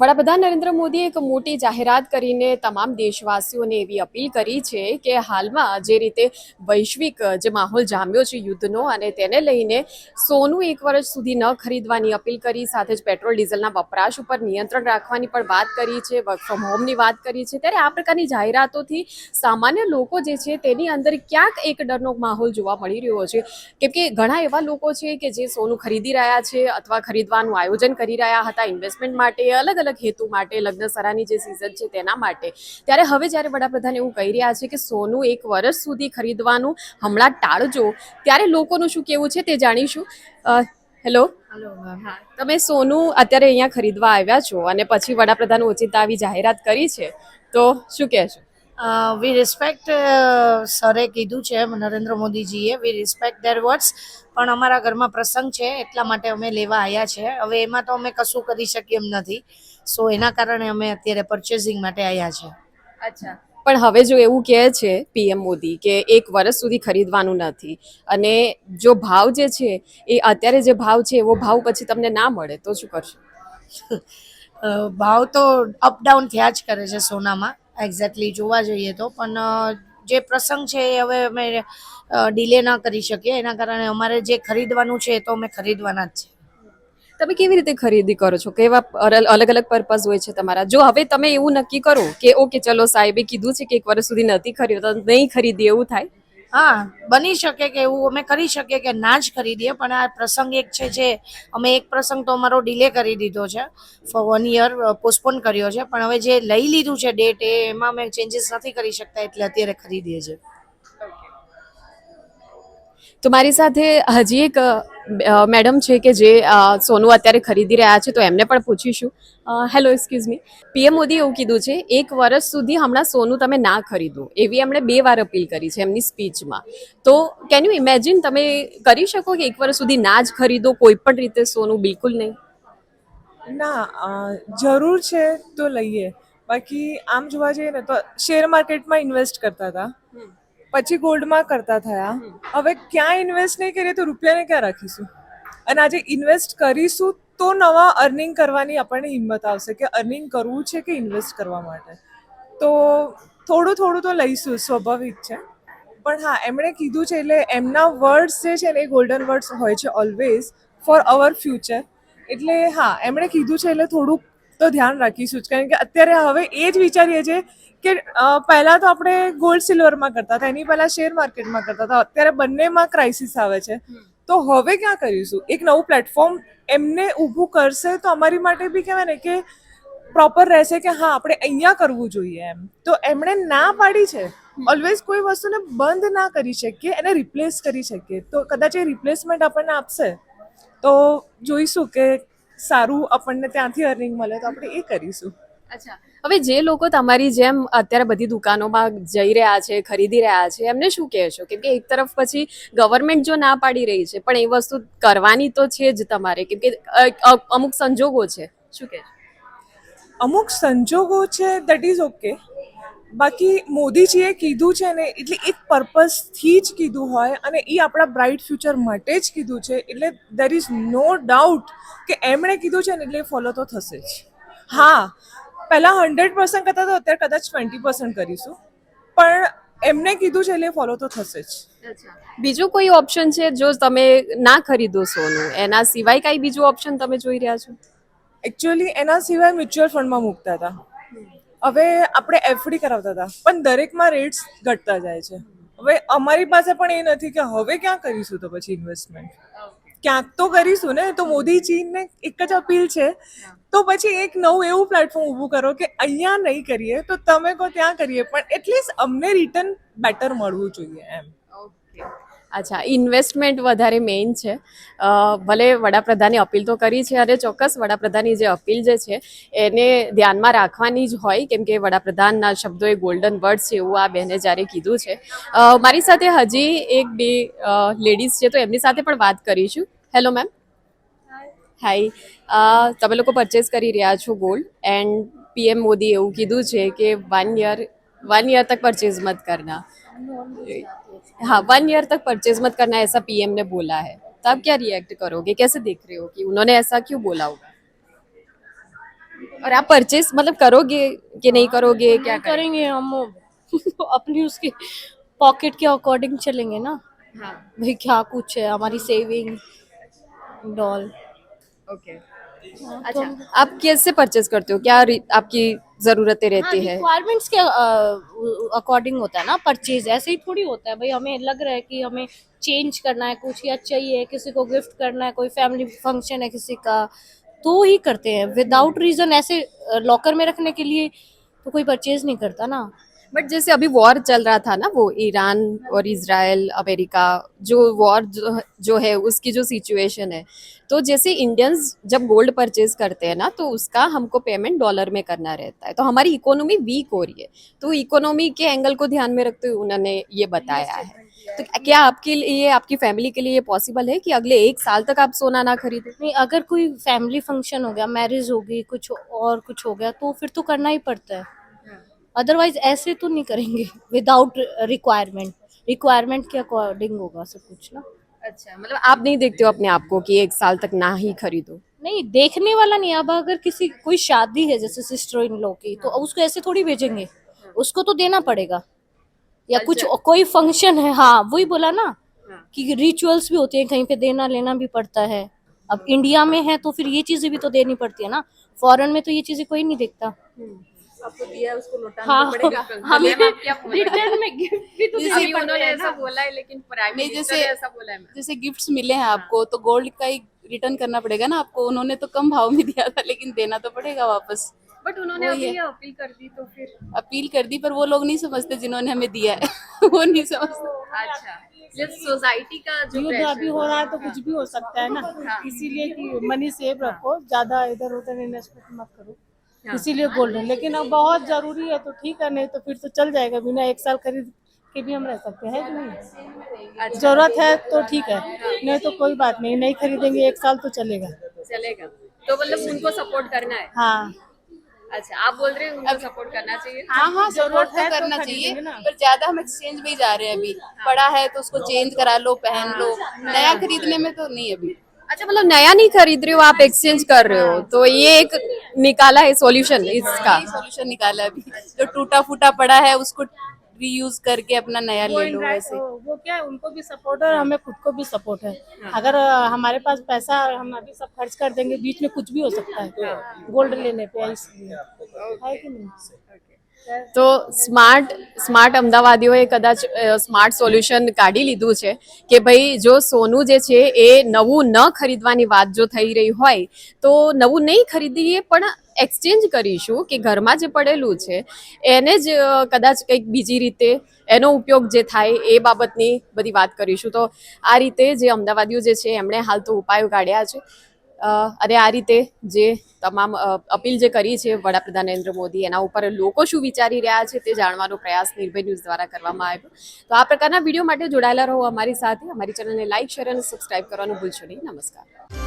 વડાપ્રધાન નરેન્દ્ર મોદીએ એક મોટી જાહેરાત કરીને તમામ દેશવાસીઓને એવી અપીલ કરી છે કે હાલમાં જે રીતે વૈશ્વિક જે માહોલ જામ્યો છે યુદ્ધનો અને તેને લઈને સોનું 1 વર્ષ સુધી ન ખરીદવાની અપીલ કરી, સાથે જ પેટ્રોલ ડીઝલના વપરાશ ઉપર નિયંત્રણ રાખવાની પણ વાત કરી છે, વર્ક ફ્રોમ હોમની વાત કરી છે. ત્યારે આ પ્રકારની જાહેરાતોથી સામાન્ય લોકો જે છે તેની અંદર ક્યાંક એક ડરનો માહોલ જોવા મળી રહ્યો છે, કેમ કે ઘણા એવા લોકો છે કે જે સોનું ખરીદી રહ્યા છે અથવા ખરીદવાનું આયોજન કરી રહ્યા હતા ઇન્વેસ્ટમેન્ટ માટે, અલગ અલગ હેતુ માટે, લગ્નસરાની જે સિઝન છે તેના માટે. ત્યારે હવે જ્યારે વડાપ્રધાન એવું કહી રહ્યા છે કે સોનું 1 વર્ષ સુધી ખરીદવાનું હમણાં ટાળજો, ત્યારે લોકોનું શું કહેવું છે તે જાણીશું. હેલો. હા, તમે સોનું અત્યારે અહીંયા ખરીદવા આવ્યા છો અને પછી વડાપ્રધાન ઓચિંતા આવી જાહેરાત કરી છે, તો શું કહેશો? વી રિસ્પેક્ટ સરે કીધું છે નરેન્દ્ર મોદીજીએ, વી રિસ્પેક્ટ ધેર વર્ડ્સ, પણ અમારા ઘરમાં પ્રસંગ છે એટલા માટે અમે લેવા આવ્યા છે. હવે એમાં તો અમે કશું કરી શકીએ એમ નથી, સો એના કારણે અમે અત્યારે પરચેસિંગ માટે આવ્યા છે. અચ્છા, પણ હવે જો એવું કહે છે પીએમ મોદી કે 1 વર્ષ સુધી ખરીદવાનું નથી અને જો ભાવ જે છે એ અત્યારે જે ભાવ છે એવો ભાવ પછી તમને ના મળે તો શું કરશો? ભાવ તો અપડાઉન થયા જ કરે છે સોનામાં, એક્ઝેક્ટલી જોવા જઈએ તો. પણ જે પ્રસંગ છે એ હવે અમે ડીલે ના કરી શકીએ, એના કારણે અમારે જે ખરીદવાનું છે એ તો અમે ખરીદવાના જ છે. તમે કેવી રીતે ખરીદી કરો છો? કેવા અલગ અલગ પર્પઝ હોય છે તમારા? જો હવે તમે એવું નક્કી કરો કે ઓકે ચલો સાહેબે કીધું છે કે 1 વર્ષ સુધી નથી ખરીદતો, નહીં ખરીદી, એવું થાય? હા, બની શકે કે એવું અમે કરી શકીએ કે ના જ ખરીદીએ, પણ આ પ્રસંગ એક છે જે અમે એક પ્રસંગ તો અમારો ડિલે કરી દીધો છે, ફોર 1 યર પોસ્ટપોન કર્યો છે. પણ હવે જે લઈ લીધું છે ડેટ, એમાં અમે ચેન્જીસ નથી કરી શકતા, એટલે અત્યારે ખરીદીએ છીએ. તો મારી સાથે હજી એક મેડમ છે કે જે સોનું અત્યારે ખરીદી રહ્યા છે, તો એમને પણ પૂછીશું. Hello, excuse me. પીએમ મોદીએ એવું કીધું છે 1 વર્ષ સુધી હમણાં સોનું તમે ના ખરીદો, એવી એમણે 2 વાર અપીલ કરી છે એમની સ્પીચમાં. તો કેન યુ ઇમેજિન, તમે કરી શકો કે 1 વર્ષ સુધી ના જ ખરીદો કોઈ પણ રીતે સોનું? બિલકુલ નહીં. ના, જરૂર છે તો લઈએ. બાકી આમ જોવા જઈએ ને તો શેર માર્કેટમાં ઇન્વેસ્ટ કરતા હતા, પછી ગોલ્ડમાં કરતા થયા. હવે ક્યાં ઇન્વેસ્ટ નહીં કરીએ તો રૂપિયાને ક્યાં રાખીશું? અને આજે ઇન્વેસ્ટ કરીશું તો નવા અર્નિંગ કરવાની આપણને હિંમત આવશે કે અર્નિંગ કરવું છે કે ઇન્વેસ્ટ કરવા માટે. તો થોડું થોડું તો લઈશું, સ્વાભાવિક છે. પણ હા, એમણે કીધું છે એટલે એમના વર્ડ્સ જે છે ને એ ગોલ્ડન વર્ડ્સ હોય છે ઓલવેઝ ફોર અવર ફ્યુચર. એટલે હા, એમણે કીધું છે એટલે થોડુંક તો ધ્યાન રાખીશું જ, કારણ કે અત્યારે હવે એ જ વિચારીએ છીએ કે પહેલાં તો આપણે ગોલ્ડ સિલ્વરમાં કરતા હતા, એની પહેલાં શેર માર્કેટમાં કરતા હતા, અત્યારે બંનેમાં ક્રાઇસિસ આવે છે. તો હવે ક્યાં કરીશું? એક નવું પ્લેટફોર્મ એમને ઊભું કરશે તો અમારી માટે બી કહેવાય ને કે પ્રોપર રહેશે કે હા આપણે અહીંયા કરવું જોઈએ એમ. તો એમણે ના પાડી છે. ઓલવેઝ કોઈ વસ્તુને બંધ ના કરી શકીએ, એને રિપ્લેસ કરી શકીએ. તો કદાચ એ રિપ્લેસમેન્ટ આપણને આપશે તો જોઈશું કે સારું આપણને ત્યાંથી અર્નિંગ મળે તો આપણે એ કરીશું. અચ્છા, હવે જે લોકો તમારી જેમ અત્યારે બધી દુકાનોમાં જઈ રહ્યા છે, ખરીદી રહ્યા છે, એમને શું કહેશો? કેમ કે એક તરફ પછી ગવર્મેન્ટ જો ના પાડી રહી છે, પણ એ વસ્તુ કરવાની તો છે જ તમારે, કેમ કે અમુક સંજોગો છે. શું કહેશો? અમુક સંજોગો છે, દેટ ઇઝ ઓકે. બાકી મોદીજીએ કીધું છે ને, એટલે એક પર્પઝથી જ કીધું હોય અને એ આપણા બ્રાઇટ ફ્યુચર માટે જ કીધું છે, એટલે દેર ઇઝ નો ડાઉટ કે એમણે કીધું છે ને એટલે ફોલો તો થશે જ. હા, પહેલાં 100% કરતા તો અત્યારે કદાચ 20% કરીશું, પણ એમને કીધું છે એટલે ફોલો તો થશે જ. બીજું કોઈ ઓપ્શન છે જો તમે ના ખરીદો સોનું, એના સિવાય કઈ બીજું ઓપ્શન તમે જોઈ રહ્યા છો? એકચ્યુઅલી એના સિવાય મ્યુચ્યુઅલ ફંડમાં મૂકતા હતા, હવે આપણે એફડી કરાવતા હતા, પણ દરેકમાં રેટ્સ ઘટતા જાય છે. હવે અમારી પાસે પણ એ નથી કે હવે ક્યાં કરીશું તો પછી ઇન્વેસ્ટમેન્ટ ક્યાંક તો કરીશું ને. તો મોદીજીને એક જ અપીલ છે, તો પછી એક નવું એવું પ્લેટફોર્મ ઊભું કરો કે અહીંયા નહીં કરીએ તો તમે કહો ત્યાં કરીએ, પણ એટલીસ્ટ અમને રિટર્ન બેટર મળવું જોઈએ એમ. અચ્છા, ઇન્વેસ્ટમેન્ટ વધારે મેઇન છે. ભલે વડાપ્રધાને અપીલ તો કરી છે અને ચોક્કસ વડાપ્રધાનની જે અપીલ જે છે એને ધ્યાનમાં રાખવાની જ હોય, કેમ કે વડાપ્રધાનના શબ્દો એ ગોલ્ડન વર્ડ્સ છે એવું આ બહેને જ્યારે કીધું છે. મારી સાથે હજી એક બે લેડીઝ છે, તો એમની સાથે પણ વાત કરીશું. Hello ma'am. હાય. તમે લોકો પરચેસ કરી રહ્યા છો ગોલ્ડ, એન્ડ પીએમ મોદી એવું કીધું છે કે 1 ईयर तक परचेज मत करना. हाँ, 1 ईयर तक परचेज मत करना ऐसा पीएम ने बोला है. तो आप क्या रिएक्ट करोगे? कैसे देख रहे हो कि उन्होंने ऐसा क्यों बोला होगा? और आप परचेस मतलब करोगे कि नहीं करोगे, क्या नहीं करेंगे हम अपनी उसके पॉकेट के अकॉर्डिंग चलेंगे ना। हाँ भाई क्या कुछ है हमारी सेविंग डॉल। ओके। तो अच्छा, आप कैसे परचेस करते हो, क्या आपकी जरूरतें रहती है? रिक्वायरमेंट्स के अकॉर्डिंग होता है ना परचेज, ऐसे ही थोड़ी होता है भाई हमें लग रहा है कि हमें चेंज करना है कुछ या चाहिए किसी को गिफ्ट करना है, कोई फैमिली फंक्शन है किसी का, तो ही करते हैं। विदाउट रीजन ऐसे लॉकर में रखने के लिए तो कोई परचेज नहीं करता ना। बट जैसे अभी वॉर चल रहा था ना, वो ईरान और इजराइल अमेरिका, जो वॉर जो है उसकी जो सिचुएशन है, तो जैसे इंडियंस जब गोल्ड परचेज करते हैं ना तो उसका हमको पेमेंट डॉलर में करना रहता है, तो हमारी इकोनॉमी वीक हो रही है, तो इकोनॉमी के एंगल को ध्यान में रखते हुए उन्होंने ये बताया है। तो क्या आपके लिए, आपकी फैमिली के लिए पॉसिबल है कि अगले 1 साल तक आप सोना ना खरीदे? नहीं, अगर कोई फैमिली फंक्शन हो गया, मैरिज हो गई, कुछ और कुछ हो गया तो फिर तो करना ही पड़ता है, अदरवाइज ऐसे तो नहीं करेंगे विदाउट रिक्वायरमेंट। रिक्वायरमेंट के अकॉर्डिंग होगा सब कुछ ना। अच्छा, मतलब आप नहीं देखते हो अपने आप को कि 1 साल तक ना ही खरीदो? नहीं, देखने वाला नहीं। अब अगर किसी कोई शादी है जैसे सिस्टर इन लॉ की, तो उसको ऐसे थोड़ी भेजेंगे, उसको तो देना पड़ेगा। या कुछ कोई फंक्शन है, हाँ वही बोला ना कि रिचुअल्स भी होते हैं, कहीं पे देना लेना भी पड़ता है। अब इंडिया में है तो फिर ये चीजें भी तो देनी पड़ती है ना, फॉरेन में तो ये चीजें कोई नहीं देखता। आपको दिया उसको लौटाना हाँ, पड़ेगा। हमें क्या बोला? रिटर्न में गिफ्ट भी तो अभी देने पड़ते उन्होंने हैं ऐसा ना। बोला है, लेकिन प्राइम नहीं, मिनिस्टर जैसे ने ऐसा बोला है मैम। जैसे गिफ्ट्स मिले हैं आपको तो गोल्ड का ही रिटर्न करना पड़ेगा ना आपको। उन्होंने तो कम भाव में दिया था लेकिन देना तो पड़ेगा वापस। बट उन्होंने वही अभी है। ये अपील कर दी तो फिर अपील कर दी पर वो लोग नहीं समझते जिन्होंने हमें दिया है वो नहीं समझते। अच्छा, ये सोसाइटी का जो युद्ध अभी हो रहा है तो कुछ भी हो सकता है ना, इसीलिए कि मनी सेव रखो, ज्यादा इधर उधर इन्वेस्टमेंट मत करो, इसीलिए गोल्ड है। लेकिन अब बहुत जरूरी है तो ठीक है, नहीं तो फिर तो चल जाएगा, बिना 1 साल खरीद के भी हम रह सकते हैं कि नहीं। जरूरत है तो ठीक है, नहीं तो कोई बात नहीं, नहीं खरीदेंगे 1 साल तो चलेगा। चलेगा, तो मतलब उनको सपोर्ट करना है। हाँ अच्छा, आप बोल रहे हैं उनको सपोर्ट करना चाहिए। हाँ हाँ, सपोर्ट तो है तो करना खरीदेंगे चाहिए ना। पर ज्यादा हम एक्सचेंज में ही जा रहे हैं अभी। पड़ा है तो उसको चेंज करा लो, पहन लो, नया खरीदने में तो नहीं अभी। अच्छा, मतलब नया नहीं खरीद रहे हो आप, एक्सचेंज कर रहे हो, तो ये एक निकाला है सॉल्यूशन इसका। यही सॉल्यूशन निकाला अभी, जो टूटा फूटा पड़ा है उसको रीयूज करके अपना नया ले लो वैसे। वो क्या है, उनको भी सपोर्ट है और हमें खुद को भी सपोर्ट है। अगर हमारे पास पैसा हम अभी सब खर्च कर देंगे, बीच में कुछ भी हो सकता है गोल्ड लेने पे, इसलिए है कि नहीं। તો સ્માર્ટ અમદાવાદીઓએ કદાચ સ્માર્ટ સોલ્યુશન કાઢી લીધું છે કે ભાઈ જો સોનું જે છે એ નવું ન ખરીદવાની વાત જો થઈ રહી હોય તો નવું નહીં ખરીદીએ પણ એક્સચેન્જ કરીશું કે ઘરમાં જે પડેલું છે એને જ કદાચ કંઈક બીજી રીતે એનો ઉપયોગ જે થાય એ બાબતની બધી વાત કરીશું. તો આ રીતે જે અમદાવાદીઓ જે છે એમણે હાલ તો ઉપાયો કાઢ્યા છે અને આ રીતે જે તમામ અપીલ જે કરી છે વડાપ્રધાન નરેન્દ્ર મોદી, એના ઉપર લોકો શું વિચારી રહ્યા છે તે જાણવાનો પ્રયાસ નિર્ભય ન્યૂઝ દ્વારા કરવામાં આવ્યો. તો આ પ્રકારના વિડીયો માટે જોડાયેલા રહો અમારી સાથે. અમારી ચેનલને લાઇક, શેર અને સબસ્ક્રાઇબ કરવાનું ભૂલશો નહીં. નમસ્કાર.